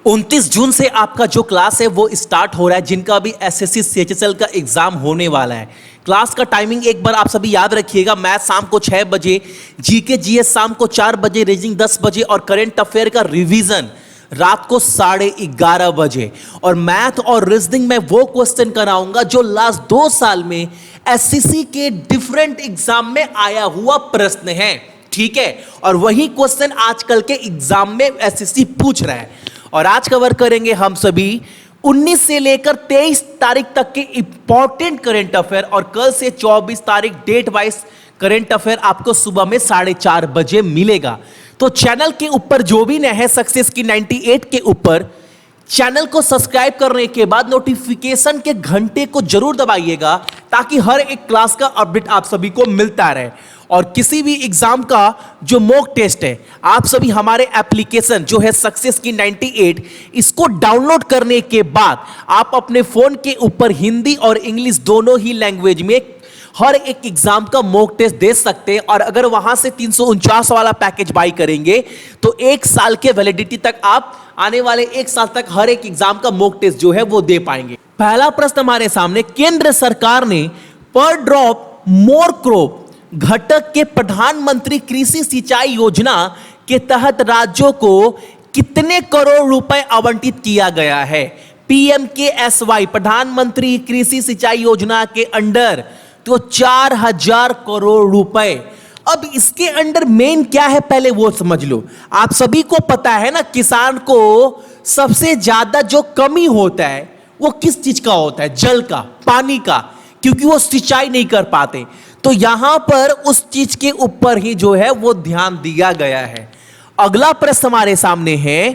29 जून से आपका जो क्लास है वो स्टार्ट हो रहा है, जिनका भी एसएससी सीएचएसएल का एग्जाम होने वाला है। क्लास का टाइमिंग एक बार आप सभी याद रखिएगा। मैथ शाम को 6 बजे, जीके जीएस शाम को 4 बजे, रीजनिंग 10 बजे और करंट अफेयर का रिवीजन रात को 11:30 बजे। और मैथ और रीजनिंग में वो क्वेश्चन कराऊंगा जो लास्ट 2 साल में एसएससी के डिफरेंट एग्जाम में आया हुआ प्रश्न है, ठीक है। और वही क्वेश्चन आजकल के एग्जाम में एसएससी पूछ रहा है। और आज कवर करेंगे हम सभी 19 से लेकर 23 तारीख तक के इंपॉर्टेंट करंट अफेयर, और कल से 24 तारीख डेट वाइज करंट अफेयर आपको सुबह में 4:30 बजे मिलेगा। तो चैनल के ऊपर जो भी नया है सक्सेस की 98 के ऊपर, चैनल को सब्सक्राइब करने के बाद नोटिफिकेशन के घंटे को जरूर दबाइएगा ताकि हर एक क्लास का अपडेट आप सभी को मिलता रहे। और किसी भी एग्जाम का जो मॉक टेस्ट है, आप सभी हमारे एप्लीकेशन जो है सक्सेस की 98, इसको डाउनलोड करने के बाद आप अपने फोन के ऊपर हिंदी और इंग्लिश दोनों ही लैंग्वेज में हर एक एग्जाम का मॉक टेस्ट दे सकते हैं। और अगर वहां से 349 वाला पैकेज बाई करेंगे तो 1 साल के वैलिडिटी तक आप आने वाले 1 साल तक हर एक एग्जाम का मॉक टेस्ट जो है वो दे पाएंगे। पहला प्रश्न हमारे सामने, केंद्र सरकार ने पर ड्रॉप मोर क्रॉप घटक के प्रधानमंत्री कृषि सिंचाई योजना के तहत राज्यों को कितने करोड़ रुपए आवंटित किया गया है? पीएमकेएसवाई प्रधानमंत्री कृषि सिंचाई योजना के अंडर तो 4000 करोड़ रुपए। अब इसके अंडर मेन क्या है पहले वो समझ लो। आप सभी को पता है ना, किसान को सबसे ज्यादा जो कमी होता है वो किस चीज का होता है? जल का, पानी का, क्योंकि वो सिंचाई नहीं कर पाते। तो यहां पर उस चीज के ऊपर ही जो है वो ध्यान दिया गया है। अगला प्रश्न हमारे सामने है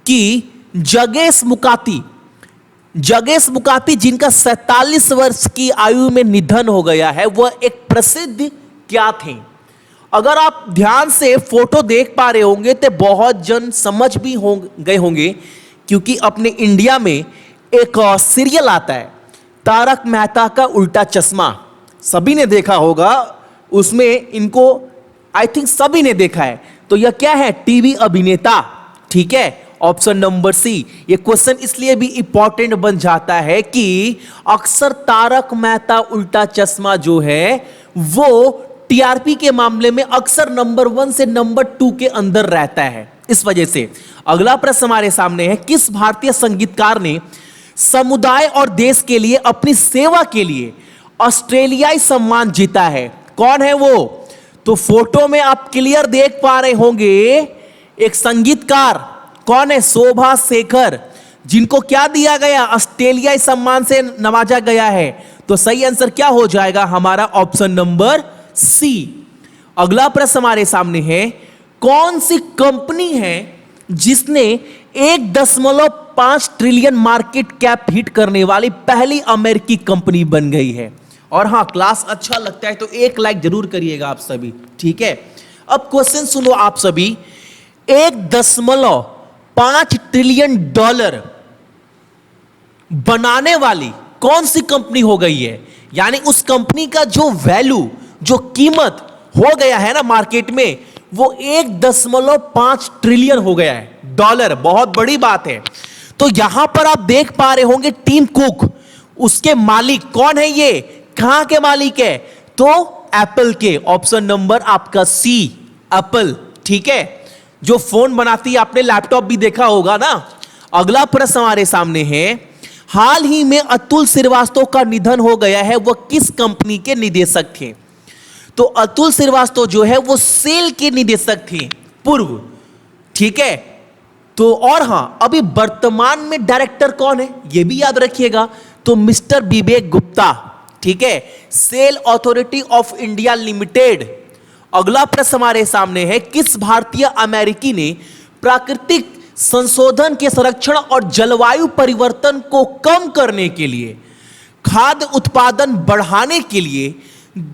कि जगेश मुकाती जिनका 47 वर्ष की आयु में निधन हो गया है, वह एक प्रसिद्ध क्या थे? अगर आप ध्यान से फोटो देख पा रहे होंगे तो बहुत जन समझ भी गए होंगे, क्योंकि अपने इंडिया में एक सीरियल आता है तारक मेहता का उल्टा चश्मा, सभी ने देखा होगा। उसमें इनको आई थिंक सभी ने देखा है। तो यह क्या है? टीवी अभिनेता, ठीक है। Option number C. ये क्वेश्चन इसलिए भी इंपॉर्टेंट बन जाता है कि अक्सर तारक मेहता उल्टा चश्मा जो है वो टीआरपी के मामले में अक्सर नंबर 1 से नंबर 2 के अंदर रहता है, इस वजह से। अगला प्रश्न हमारे सामने है, किस भारतीय संगीतकार ने समुदाय और देश के लिए अपनी सेवा के लिए ऑस्ट्रेलियाई सम्मान जीता है? कौन है वो? तो फोटो में आप क्लियर देख पा रहे होंगे एक संगीतकार, कौन है? शोभा शेखर, जिनको क्या दिया गया? ऑस्ट्रेलियाई सम्मान से नवाजा गया है। तो सही आंसर क्या हो जाएगा हमारा? Option number C. अगला प्रश्न हमारे सामने है, कौन सी कंपनी है जिसने 1.5 ट्रिलियन मार्केट कैप हिट करने वाली पहली अमेरिकी कंपनी बन गई है? और हां, क्लास अच्छा लगता है तो 1 लाइक जरूर करिएगा आप सभी, ठीक है। अब क्वेश्चन सुनो आप सभी, 1.5 ट्रिलियन डॉलर बनाने वाली कौन सी कंपनी हो गई है? यानी उस कंपनी का जो वैल्यू, जो कीमत हो गया है ना मार्केट में, वो 1.5 ट्रिलियन हो गया है डॉलर। बहुत बड़ी बात है। तो यहां पर आप देख पा रहे होंगे टीम कुक, उसके मालिक कौन है? ये कहां के मालिक है? तो एप्पल के। ऑप्शन नंबर आपका सी, एप्पल, ठीक है। जो फोन बनाती है, आपने लैपटॉप भी देखा होगा ना। अगला प्रश्न हमारे सामने है, हाल ही में अतुल श्रीवास्तव का निधन हो गया है, वह किस कंपनी के निदेशक थे? तो अतुल श्रीवास्तव जो है वो सेल के निदेशक थे पूर्व, ठीक है। तो और हां, अभी वर्तमान में डायरेक्टर कौन है ये भी याद रखिएगा, तो मिस्टर विवेक गुप्ता, ठीक है, SAIL authority of India limited. अगला प्रश्न हमारे सामने है, किस भारतीय अमेरिकी ने प्राकृतिक संशोधन के संरक्षण और जलवायु परिवर्तन को कम करने के लिए खाद्य उत्पादन बढ़ाने के लिए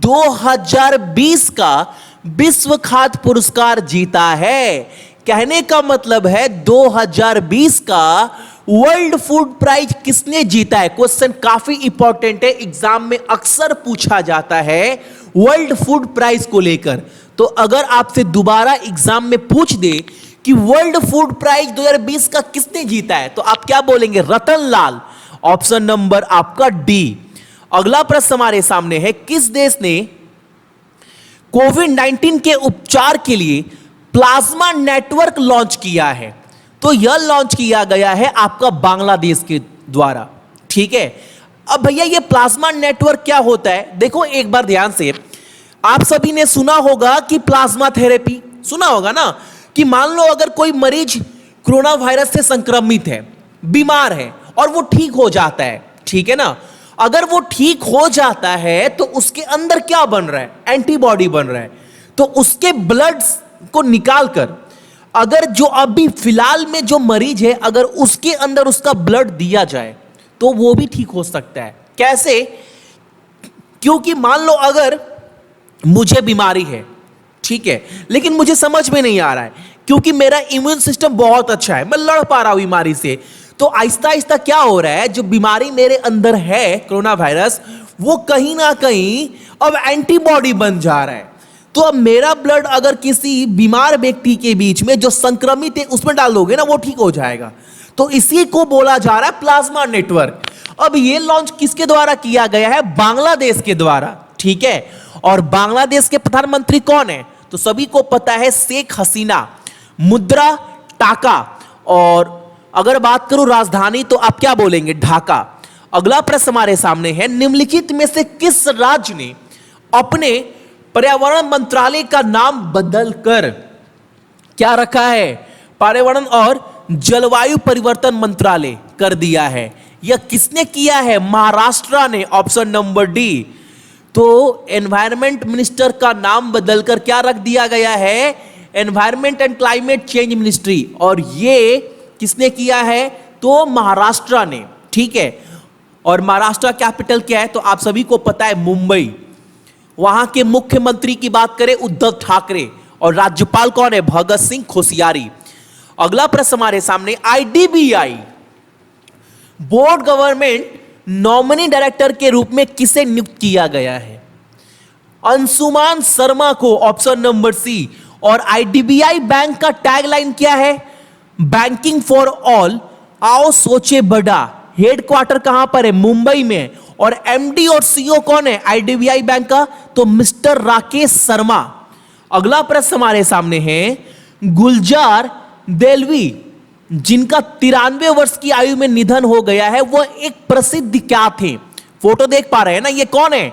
2020 का विश्व खाद्य पुरस्कार जीता है? कहने का मतलब है 2020 का वर्ल्ड फूड प्राइज किसने जीता है? क्वेश्चन काफी इंपॉर्टेंट है, एग्जाम में अक्सर पूछा जाता है वर्ल्ड फूड प्राइज को लेकर। तो अगर आपसे दोबारा एग्जाम में पूछ दे कि वर्ल्ड फूड प्राइज 2020 का किसने जीता है, तो आप क्या बोलेंगे, रतन लाल। ऑप्शन नंबर आपका डी। अगला प्रश्न हमारे सामने है, किस देश ने कोविड-19 के उपचार के लिए प्लाज्मा नेटवर्क लॉन्च किया है, तो यह लॉन्च किया गया है आपका बांग्लादेश के द्वारा। ठीक है, अब भैया ये प्लाज्मा नेटवर्क क्या होता है, देखो एक बार ध्यान से, आप सभी ने सुना होगा कि प्लाज्मा थेरेपी सुना होगा ना, कि मान लो अगर कोई मरीज कोरोना वायरस से संक्रमित है, बीमार है और वो ठीक हो जाता है, ठीक है ना, अगर वो ठीक हो जाता है तो उसके अंदर क्या बन रहा है, एंटीबॉडी बन रहा है, तो उसके ब्लड को निकालकर अगर जो अभी फिलहाल में जो मरीज है अगर उसके अंदर उसका ब्लड दिया जाए तो वो भी ठीक हो सकता है। कैसे, क्योंकि मान लो अगर मुझे बीमारी है, ठीक है, लेकिन मुझे समझ में नहीं आ रहा है, क्योंकि मेरा इम्यून सिस्टम बहुत अच्छा है, मैं लड़ पा रहा हूं बीमारी से, तो आहिस्ता आहिस्ता क्या हो रहा है, जो बीमारी मेरे अंदर है कोरोना वायरस, वो कहीं ना कहीं अब एंटीबॉडी बन जा रहा है। तो अब मेरा ब्लड अगर किसी बीमार व्यक्ति के बीच में जो संक्रमित है उसमें डाल दोगे ना, वो ठीक हो जाएगा। तो इसी को बोला जा रहा है प्लाज्मा नेटवर्क। अब ये लॉन्च किसके द्वारा किया गया है, बांग्लादेश के द्वारा। ठीक है, और बांग्लादेश के प्रधानमंत्री कौन है, तो सभी को पता है शेख हसीना, मुद्रा टाका, और अगर बात करूं राजधानी तो आप क्या बोलेंगे, ढाका। अगला प्रश्न हमारे सामने है, निम्नलिखित में से किस राज्य ने अपने पर्यावरण मंत्रालय का नाम बदलकर क्या रखा है, पर्यावरण और जलवायु परिवर्तन मंत्रालय कर दिया है। यह किसने किया है, महाराष्ट्र ने, ऑप्शन नंबर डी। तो एनवायरमेंट मिनिस्टर का नाम बदलकर क्या रख दिया गया है, environment and climate change ministry, और ये किसने किया है, तो महाराष्ट्र ने। ठीक है, और महाराष्ट्र कैपिटल क्या है, तो आप सभी को पता है मुंबई। वहां के मुख्यमंत्री की बात करें उद्धव ठाकरे, और राज्यपाल कौन है, भगत सिंह कोश्यारी। अगला प्रश्न हमारे सामने, IDBI board government nominee director के रूप में किसे नियुक्त किया गया है, अंशुमान शर्मा को, ऑप्शन नंबर सी। और आईडीबीआई बैंक का टैगलाइन क्या है, बैंकिंग फॉर ऑल, आओ सोचे बड़ा। हेडक्वार्टर कहां पर है, मुंबई में, और एमडी और सीईओ कौन है आईडीबीआई बैंक का, तो मिस्टर राकेश शर्मा। अगला प्रश्न हमारे सामने है, गुलजार देलवी जिनका 93 वर्ष की आयु में निधन हो गया है, वह एक प्रसिद्ध क्या थे, फोटो देख पा रहे हैं ना, ये कौन है,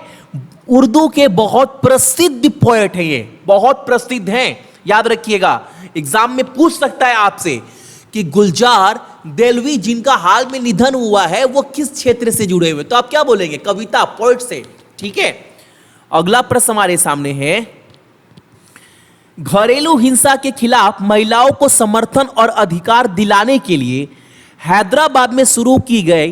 उर्दू के बहुत प्रसिद्ध पोएट है, ये बहुत प्रसिद्ध हैं, याद रखिएगा, एग्जाम में पूछ सकता है आपसे कि गुलजार देलवी जिनका हाल में निधन हुआ है वो किस क्षेत्र से जुड़े हुए, तो आप क्या बोलेंगे, कविता, पोएट से। ठीक है, अगला प्रश्न हमारे सामने है, घरेलू हिंसा के खिलाफ महिलाओं को समर्थन और अधिकार दिलाने के लिए हैदराबाद में शुरू की गए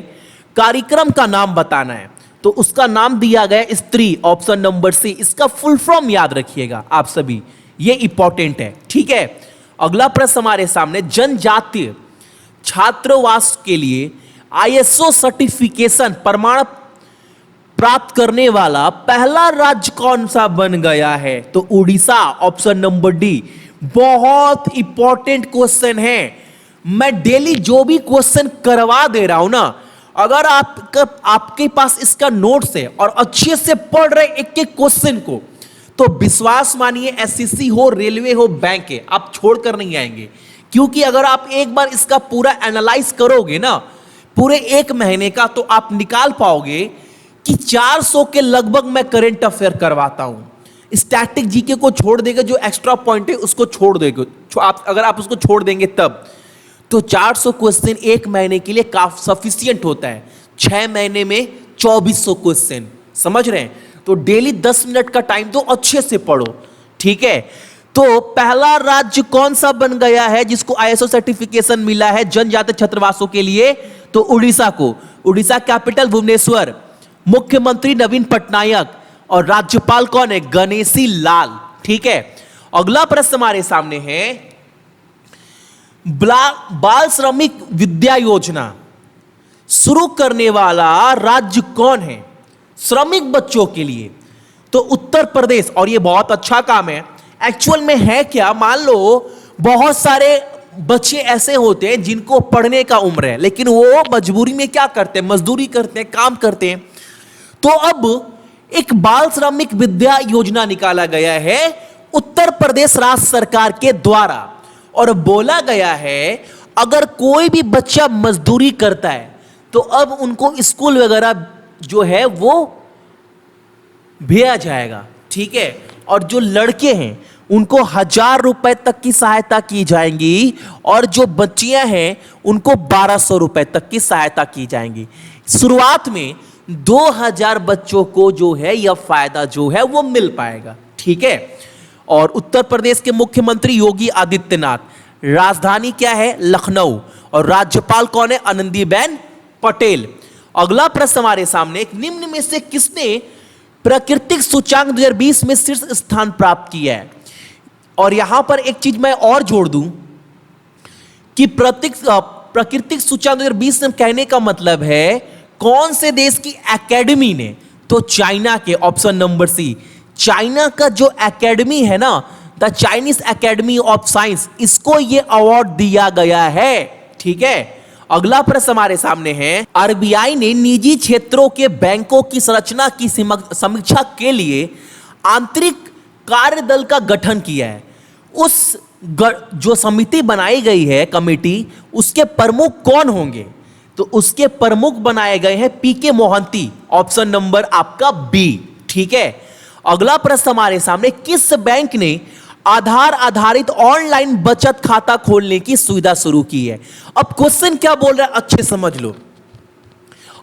कार्यक्रम का नाम बताना है, तो उसका नाम दिया गया स्त्री, ऑप्शन नंबर सी। इसका फुल फॉर्म याद रखिएगा आप सभी, ये इंपॉर्टेंट है। ठीक है, अगला प्रश्न हमारे सामने, जनजातीय छात्रावास के लिए आईएसओ सर्टिफिकेशन प्रमाण प्राप्त करने वाला पहला राज्य कौन सा बन गया है, तो उड़ीसा, ऑप्शन नंबर डी। बहुत इंपॉर्टेंट क्वेश्चन है, मैं डेली जो भी क्वेश्चन करवा दे रहा हूं ना, अगर आपके पास इसका नोट्स है और अच्छे से पढ़ रहे एक एक क्वेश्चन को, तो विश्वास मानिए, एसएससी हो, रेलवे हो, बैंक है, आप छोड़कर नहीं आएंगे। क्योंकि अगर आप एक बार इसका पूरा एनालाइज करोगे ना, पूरे एक महीने का, तो आप निकाल पाओगे कि 400 के लगभग मैं करंट अफेयर करवाता हूं। स्टैटिक जीके को छोड़ देंगे, जो एक्स्ट्रा पॉइंट है उसको छोड़ देंगे, अगर आप उसको छोड़ देंगे तब, तो 400 क्वेश्चन एक महीने के लिए काफी सफिशियंट होता है। 6 महीने में 2400 क्वेश्चन, समझ रहे हैं, तो डेली 10 मिनट का टाइम दो, अच्छे से पढ़ो। ठीक है, तो पहला राज्य कौन सा बन गया है जिसको आईएसओ सर्टिफिकेशन मिला है जनजातीय छात्रावासों के लिए, तो उड़ीसा को। उड़ीसा कैपिटल भुवनेश्वर, मुख्यमंत्री नवीन पटनायक, और राज्यपाल कौन है, गणेशी लाल। ठीक है, अगला प्रश्न हमारे सामने है, बाल श्रमिक विद्या योजना शुरू करने वाला राज्य कौन है श्रमिक बच्चों के लिए, तो उत्तर प्रदेश। और ये बहुत अच्छा काम है। एक्चुअल में है क्या, मान लो बहुत सारे बच्चे ऐसे होते हैं जिनको पढ़ने का उम्र है, लेकिन वो मजबूरी में क्या करते हैं, मजदूरी करते हैं, काम करते हैं। तो अब एक बाल श्रमिक विद्या योजना निकाला गया है उत्तर प्रदेश राज्य सरकार के द्वारा, और बोला गया है अगर कोई भी बच्चा मजदूरी करता है तो अब उनको स्कूल वगैरह जो है वो भेजा जाएगा, ठीक है। और जो लड़के हैं उनको 1,000 रुपए तक की सहायता की जाएंगी, और जो बच्चियां हैं उनको 1,200 रुपए तक की सहायता की जाएंगी। शुरुआत में 2,000 बच्चों को जो है यह फायदा जो है वो मिल पाएगा, ठीक है। और उत्तर प्रदेश के मुख्यमंत्री योगी आदित्यनाथ, राजधानी क्या है, लखनऊ, और राज्यपाल कौन है, आनंदीबेन पटेल। अगला प्रश्न हमारे सामने, एक निम्न में से किसने प्राकृतिक सूचकांक 2020 में शीर्ष स्थान प्राप्त किया है। और यहां पर एक चीज मैं और जोड़ दूं कि प्राकृतिक सूचकांक 2020 में कहने का मतलब है कौन से देश की एकेडमी ने, तो चाइना के, ऑप्शन नंबर सी। चाइना का जो एकेडमी है ना, the Chinese academy of science, इसको यह अवार्ड दिया गया है, ठीक है। अगला प्रश्न हमारे सामने है, आरबीआई ने निजी क्षेत्रों के बैंकों की संरचना की समीक्षा के लिए आंतरिक कार्य दल का गठन किया है। उस जो समिति बनाई गई है, कमेटी, उसके प्रमुख कौन होंगे, तो उसके प्रमुख बनाए गए हैं पीके मोहंती, ऑप्शन नंबर आपका बी, ठीक है। अगला प्रश्न हमारे सामने, किस बैंक ने आधार आधारित ऑनलाइन बचत खाता खोलने की सुविधा शुरू की है। अब क्वेश्चन क्या बोल रहा है अच्छे समझ लो।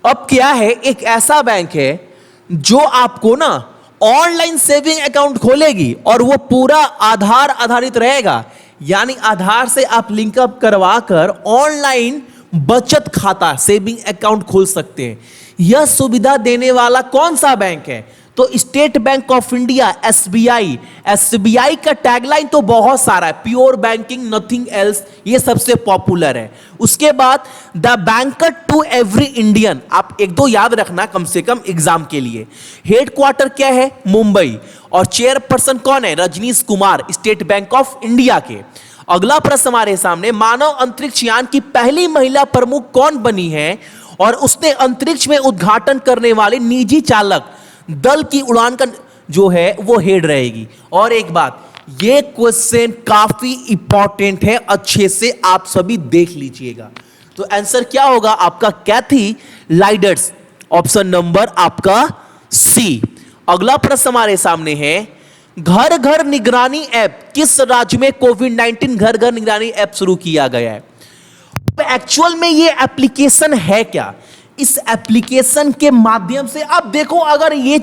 अब क्या है, एक ऐसा बैंक है जो आपको ना ऑनलाइन सेविंग अकाउंट खोलेगी और वो पूरा आधार आधारित रहेगा, यानी आधार से आप लिंकअप करवा कर ऑनलाइन बचत खाता सेविंग अकाउंट खोल सकते हैं। यह सुविधा देने वाला कौन सा बैंक है, तो state bank of India, SBI. SBI का टैगलाइन तो बहुत सारा है, प्योर बैंकिंग नथिंग एल्स, ये सबसे पॉपुलर है। उसके बाद the banker to every Indian, आप एक दो याद रखना कम से कम एग्जाम के लिए। हेडक्वार्टर क्या है, मुंबई, और चेयरपर्सन कौन है, Rajnish Kumar, state bank of India के। अगला प्रश्न हमारे सामने, मानव अंतरिक्ष यान की पहली महिला प्रमुख कौन बनी है और उसने अंतरिक्ष में उद्घाटन करने वाले निजी चालक दल की उड़ान का जो है वो हेड रहेगी। और एक बात, ये क्वेश्चन काफी इंपॉर्टेंट है, अच्छे से आप सभी देख लीजिएगा। तो आंसर क्या होगा आपका, कैथी लाइडर्स, ऑप्शन नंबर आपका सी। अगला प्रश्न हमारे सामने है, घर घर निगरानी ऐप किस राज्य में कोविड-19 घर घर निगरानी ऐप शुरू किया गया है। एक्चुअल में ये एप्लीकेशन है क्या, इस एप्लीकेशन के माध्यम से आप देखो, अगर ये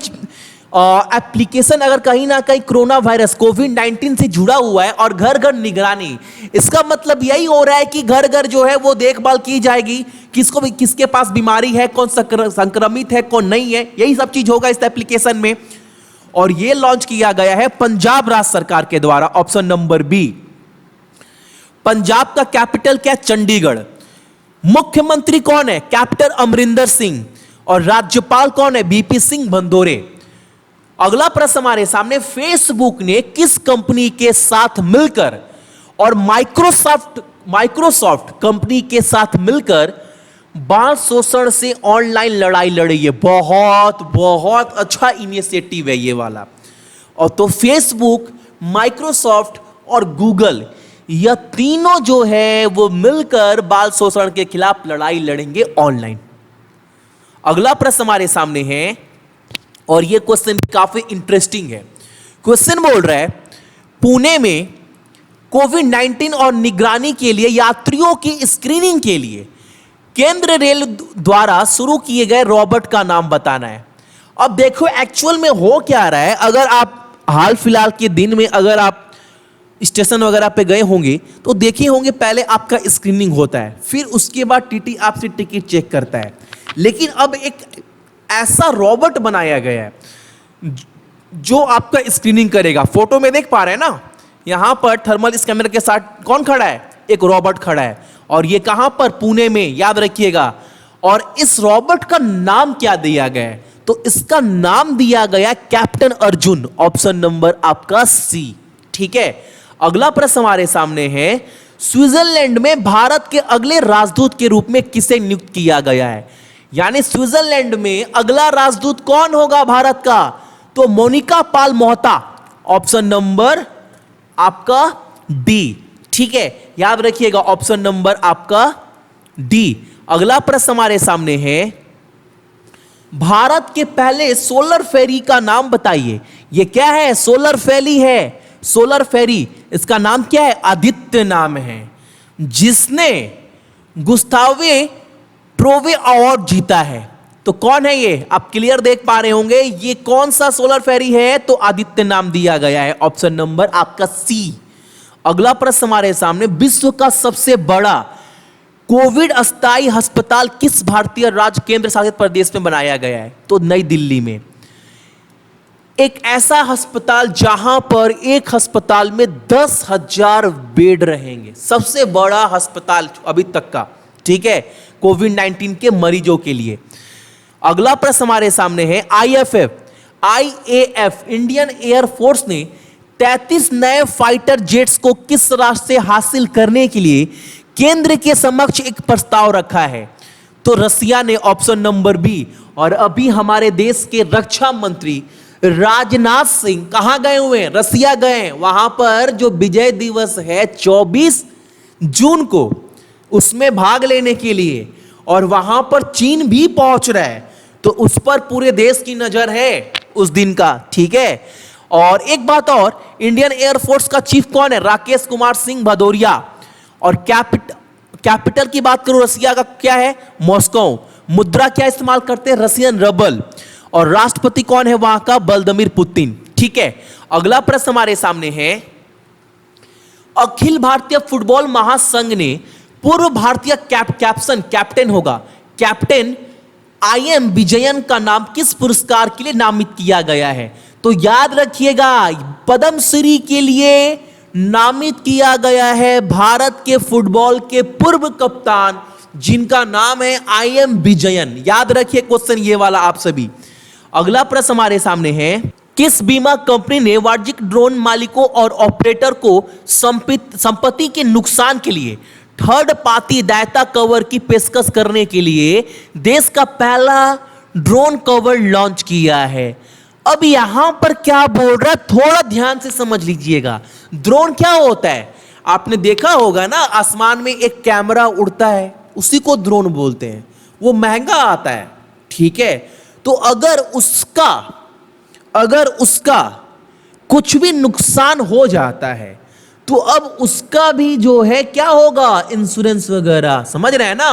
एप्लीकेशन अगर कहीं ना कहीं कोरोना वायरस कोविड-19 से जुड़ा हुआ है और घर घर निगरानी, इसका मतलब यही हो रहा है कि घर घर जो है वो देखभाल की जाएगी, किसको भी, किसके पास बीमारी है, कौन संक्रमित है, कौन नहीं है, यही सब चीज होगा इस एप्लीकेशन में। और ये लॉन्च किया गया है पंजाब राज्य सरकार के द्वारा, ऑप्शन नंबर बी। पंजाब का कैपिटल क्या, चंडीगढ़। मुख्यमंत्री कौन है, कैप्टन अमरिंदर सिंह, और राज्यपाल कौन है, बीपी सिंह बंदोरे। अगला प्रश्न हमारे सामने, फेसबुक ने किस कंपनी के साथ मिलकर और माइक्रोसॉफ्ट कंपनी के साथ मिलकर बाल शोषण से ऑनलाइन लड़ाई लड़ी है। बहुत बहुत अच्छा इनिशिएटिव है ये वाला। और तो फेसबुक, माइक्रोसॉफ्ट और गूगल, यह तीनों जो है वो मिलकर बाल शोषण के खिलाफ लड़ाई लड़ेंगे ऑनलाइन। अगला प्रश्न हमारे सामने है, और यह क्वेश्चन काफी इंटरेस्टिंग है। क्वेश्चन बोल रहा है, पुणे में कोविड-19 और निगरानी के लिए यात्रियों की स्क्रीनिंग के लिए केंद्र रेल द्वारा शुरू किए गए रोबोट का नाम बताना है। अब देखो एक्चुअल में हो क्या रहा है, अगर आप हाल फिलहाल के दिन में अगर आप स्टेशन वगैरह पे गए होंगे तो देखे होंगे, पहले आपका स्क्रीनिंग होता है, फिर उसके बाद टीटी आपसे टिकट चेक करता है। लेकिन अब एक ऐसा रोबोट बनाया गया है जो आपका स्क्रीनिंग करेगा। फोटो में देख पा रहे हैं ना, यहां पर थर्मल स्कैनर के साथ कौन खड़ा है, एक रोबोट खड़ा है, और ये कहां पर, पुणे में, याद रखिएगा। और इस रोबोट का नाम क्या दिया गया है, तो इसका नाम दिया गया कैप्टन अर्जुन, ऑप्शन नंबर आपका सी, ठीक है। अगला प्रश्न हमारे सामने है, स्विट्जरलैंड में भारत के अगले राजदूत के रूप में किसे नियुक्त किया गया है? यानी स्विट्जरलैंड में अगला राजदूत कौन होगा भारत का? तो मोनिका पाल मोहता, ऑप्शन नंबर आपका डी। ठीक है, याद रखिएगा ऑप्शन नंबर आपका डी। अगला प्रश्न हमारे सामने है, भारत के पहले सोलर फेरी का नाम बताइए। यह क्या है? सोलर फेरी है, सोलर फेरी। इसका नाम क्या है? आदित्य नाम है, जिसने गुस्तावे ट्रोवे अवार्ड जीता है। तो कौन है ये? आप क्लियर देख पा रहे होंगे, ये कौन सा सोलर फेरी है? तो आदित्य नाम दिया गया है, ऑप्शन नंबर आपका सी। अगला प्रश्न हमारे सामने, विश्व का सबसे बड़ा कोविड अस्थायी अस्पताल किस भारतीय राज्य केंद्र शासित प्रदेश में बनाया गया है? तो नई दिल्ली में। एक ऐसा अस्पताल जहां पर एक अस्पताल में 10,000 बेड रहेंगे, सबसे बड़ा अस्पताल अभी तक का, ठीक है, कोविड-19 के मरीजों के लिए। अगला प्रश्न हमारे सामने है, आईएएफ इंडियन एयर फोर्स ने 33 नए फाइटर जेट्स को किस राष्ट्र से हासिल करने के लिए केंद्र के समक्ष एक प्रस्ताव रखा है? तो रसिया ने, ऑप्शन नंबर बी। और अभी हमारे देश के रक्षा मंत्री राजनाथ सिंह कहां गए हुए हैं? रसिया गए हैं। वहां पर जो विजय दिवस है 24 जून को, उसमें भाग लेने के लिए, और वहां पर चीन भी पहुंच रहा है, तो उस पर पूरे देश की नजर है उस दिन का। ठीक है, और एक बात और, इंडियन एयरफोर्स का चीफ कौन है? राकेश कुमार सिंह भदौरिया। और कैपिटल की बात करूं रसिया का, क्या है? मॉस्को। मुद्रा क्या इस्तेमाल करते हैं? Russian rouble. और राष्ट्रपति कौन है वहां का? Vladimir Putin. ठीक है, अगला प्रश्न हमारे सामने है, अखिल भारतीय फुटबॉल महासंघ ने पूर्व भारतीय कैप्टन होगा, कैप्टन IM विजयन का नाम किस पुरस्कार के लिए नामित किया गया है? तो याद रखिएगा, पद्मश्री के लिए नामित किया गया है भारत के फुटबॉल के पूर्व कप्तान, जिनका नाम है IM विजयन। याद रखिए क्वेश्चन ये वाला आप सभी। अगला प्रश्न हमारे सामने है, किस बीमा कंपनी ने वाणिज्यिक ड्रोन मालिकों और ऑपरेटर को संपत्ति के नुकसान के लिए थर्ड पार्टी दायित्व कवर की पेशकश करने के लिए देश का पहला ड्रोन कवर लॉन्च किया है? अब यहां पर क्या बोल रहा है, थोड़ा ध्यान से समझ लीजिएगा। ड्रोन क्या होता है? आपने देखा होगा ना, आसमान में एक कैमरा उड़ता है, उसी को ड्रोन बोलते हैं। वो महंगा आता है, ठीक है। तो अगर उसका कुछ भी नुकसान हो जाता है, तो अब उसका भी जो है क्या होगा? इंश्योरेंस वगैरह, समझ रहे हैं ना?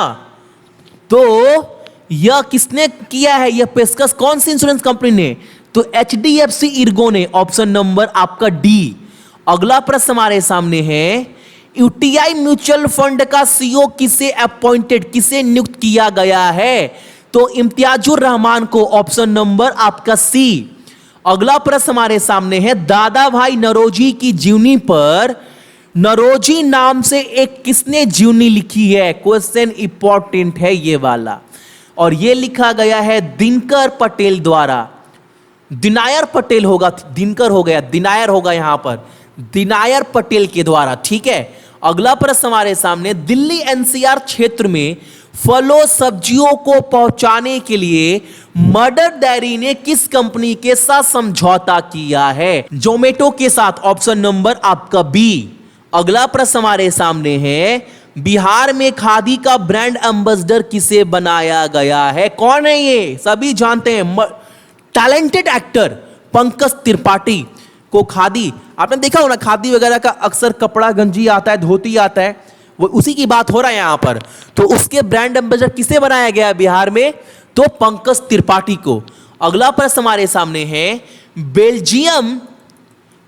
तो यह किसने किया है? यह पेशकश कौन सी इंश्योरेंस कंपनी ने? तो HDFC इर्गो ने, ऑप्शन नंबर आपका डी। अगला प्रश्न हमारे सामने है, UTI म्यूचुअल फंड का CEO किसे नियुक्त किया गया है? तो इम्तियाजुर रहमान को, ऑप्शन नंबर आपका सी। अगला प्रश्न हमारे सामने है, दादा भाई नौरोजी की जीवनी पर नौरोजी नाम से एक किसने जीवनी लिखी है? क्वेश्चन इंपॉर्टेंट है ये वाला, और ये लिखा गया है दिनकर पटेल द्वारा। दिनायर पटेल होगा, दिनकर हो गया, दिनायर होगा यहां पर, दिनायर पटेल के द्वारा। ठीक है, अगला प्रश्न हमारे सामने, दिल्ली NCR क्षेत्र में फलों सब्जियों को पहुंचाने के लिए मदर डेयरी ने किस कंपनी के साथ समझौता किया है? जोमेटो के साथ, ऑप्शन नंबर आपका बी। अगला प्रश्न हमारे सामने है, बिहार में खादी का ब्रांड एम्बेसडर किसे बनाया गया है? कौन है ये? सभी जानते हैं, टैलेंटेड एक्टर पंकज त्रिपाठी को खादी, आपने देखा होगा खादी वगैरह का अक्सर कपड़ा गंजी आता है, धोती आता है, वो उसी की बात हो रहा है यहां पर। तो उसके ब्रांड एम्बेसडर किसे बनाया गया बिहार में? तो पंकज त्रिपाठी को। अगला प्रश्न हमारे सामने है, बेल्जियम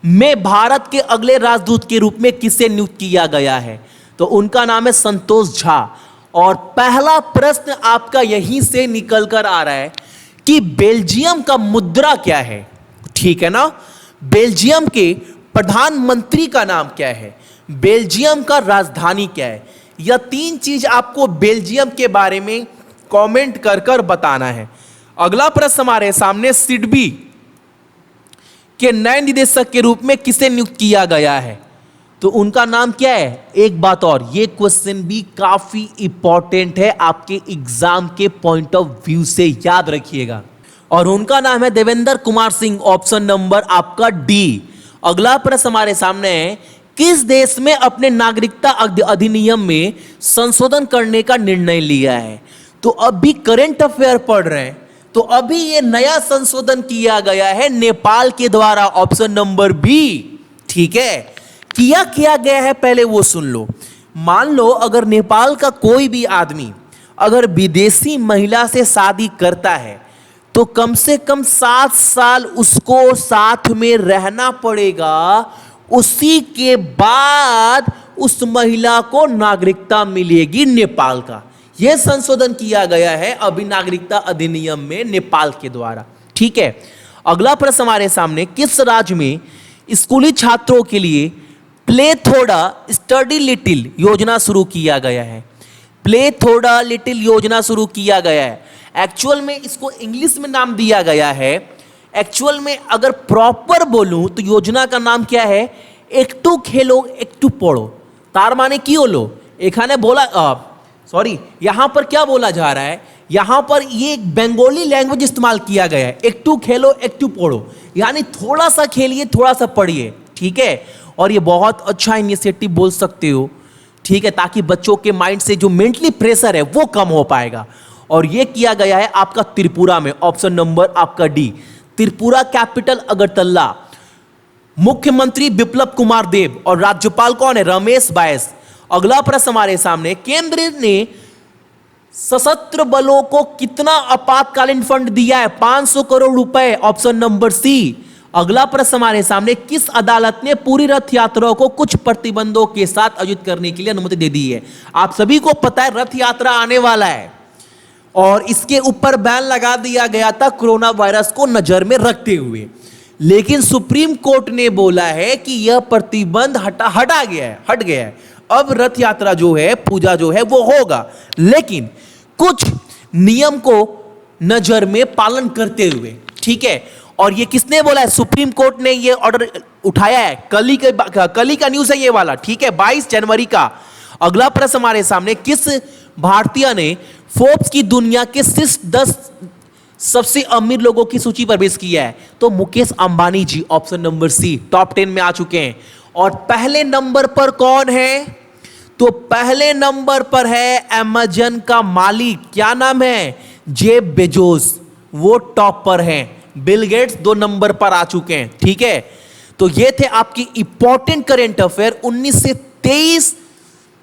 में भारत के अगले राजदूत के रूप में किसे नियुक्त किया गया है? तो उनका नाम है संतोष झा। और पहला प्रश्न आपका यहीं से निकल कर आ रहा है कि बेल्जियम का मुद्रा क्या है, ठीक है ना? बेल्जियम के प्रधानमंत्री का नाम क्या है? बेल्जियम का राजधानी क्या है? यह तीन चीज आपको बेल्जियम के बारे में कमेंट कर कर बताना है। अगला प्रश्न हमारे सामने, सिडबी के नए निदेशक के रूप में किसे नियुक्त किया गया है? तो उनका नाम क्या है? एक बात और, ये क्वेश्चन भी काफी इंपॉर्टेंट है आपके एग्जाम के पॉइंट ऑफ व्यू से, याद रखिएगा। और उनका नाम है देवेंद्र कुमार सिंह, ऑप्शन नंबर आपका डी। अगला प्रश्न हमारे सामने है, किस देश में अपने नागरिकता अधिनियम में संशोधन करने का निर्णय लिया है? तो अभी करंट अफेयर पढ़ रहे हैं, तो अभी ये नया संशोधन किया गया है नेपाल के द्वारा, ऑप्शन नंबर बी। ठीक है, किया गया है, पहले वो सुन लो। मान लो अगर नेपाल का कोई भी आदमी अगर विदेशी महिला से शादी करता है तो कम से कम 7 साल उसको साथ में रहना पड़ेगा, उसी के बाद उस महिला को नागरिकता मिलेगी नेपाल का। यह संशोधन किया गया है अभी नागरिकता अधिनियम में नेपाल के द्वारा। ठीक है, अगला प्रश्न हमारे सामने, किस राज्य में स्कूली छात्रों के लिए प्ले थोड़ा स्टडी लिटिल योजना शुरू किया गया है? प्ले थोड़ा लिटिल योजना शुरू किया गया है। एक्चुअल में इसको इंग्लिश में नाम दिया गया है, एक्चुअल में अगर प्रॉपर बोलूं तो योजना का नाम क्या है? एकटू खेलो एकटू पढ़ो। तार माने की बोलो, एखाने बोला सॉरी, यहां पर क्या बोला जा रहा है? यहां पर ये बंगाली लैंग्वेज इस्तेमाल किया गया है, एकटू खेलो एकटू पढ़ो, यानी थोड़ा सा खेलिए थोड़ा सा पढ़िए। ठीक है, और ये बहुत अच्छा इनिशिएटिव बोल सकते हो। ठीक है, ताकि बच्चों के माइंड से जो मेंटली प्रेशर है वो कम हो पाएगा। और ये किया गया है आपका त्रिपुरा में, ऑप्शन नंबर आपका डी। त्रिपुरा कैपिटल अगरतला, मुख्यमंत्री बिप्लब कुमार देव और राज्यपाल कौन है? रमेश बैस। अगला प्रश्न हमारे सामने, केंद्र ने सशस्त्र बलों को कितना आपातकालीन फंड दिया है? 500 करोड़ रुपए, ऑप्शन नंबर सी। अगला प्रश्न हमारे सामने, किस अदालत ने पूरी रथ यात्रा को कुछ प्रतिबंधों के साथ आयोजित करने के लिए अनुमति दे दी है? आप सभी को पता है रथ यात्रा आने वाला है और इसके ऊपर बैन लगा दिया गया था कोरोना वायरस को नजर में रखते हुए, लेकिन सुप्रीम कोर्ट ने बोला है कि यह प्रतिबंध हट गया है। अब रथ यात्रा जो है, पूजा जो है वो होगा, लेकिन कुछ नियम को नजर में पालन करते हुए। ठीक है, और ये किसने बोला है? सुप्रीम कोर्ट ने ये ऑर्डर उठाया है, कल ही का न्यूज है ये वाला। ठीक है, 22 जनवरी का। अगला प्रश्न हमारे सामने, किस भारतीय ने फोर्ब्स की दुनिया के शीर्ष 10 सबसे अमीर लोगों की सूची पर प्रवेश किया है? तो मुकेश अंबानी जी, ऑप्शन नंबर सी, टॉप 10 में आ चुके हैं। और पहले नंबर पर कौन है? तो पहले नंबर पर है अमेजन का मालिक, क्या नाम है? जेफ बेजोस, वो टॉप पर हैं। बिल गेट्स 2 नंबर पर आ चुके हैं। ठीक है, तो ये थे आपकी इंपॉर्टेंट करंट अफेयर 19 से 23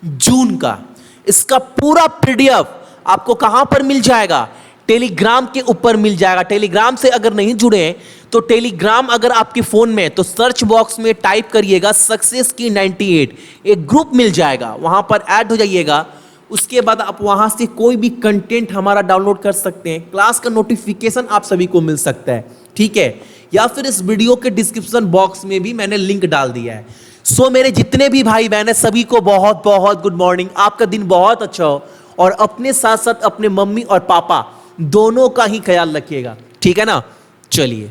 जून का। इसका पूरा पीडीएफ आपको कहां पर मिल जाएगा? टेलीग्राम के ऊपर मिल जाएगा। टेलीग्राम से अगर नहीं जुड़े हैं तो टेलीग्राम अगर आपके फोन में है तो सर्च बॉक्स में टाइप करिएगा सक्सेस की 98, एक ग्रुप मिल जाएगा, वहां पर ऐड हो जाइएगा। उसके बाद आप वहां से कोई भी कंटेंट हमारा डाउनलोड कर सकते हैं, क्लास का नोटिफिकेशन आप सभी को मिल सकता है। ठीक है, या फिर इस वीडियो के डिस्क्रिप्शन बॉक्स में भी मैंने लिंक डाल दिया है। सो मेरे जितने भी भाई बहन है सभी को बहुत बहुत गुड मॉर्निंग, आपका दिन बहुत अच्छा हो और अपने साथ साथ अपने मम्मी और पापा दोनों का ही ख्याल रखिएगा। ठीक है ना, चलिए।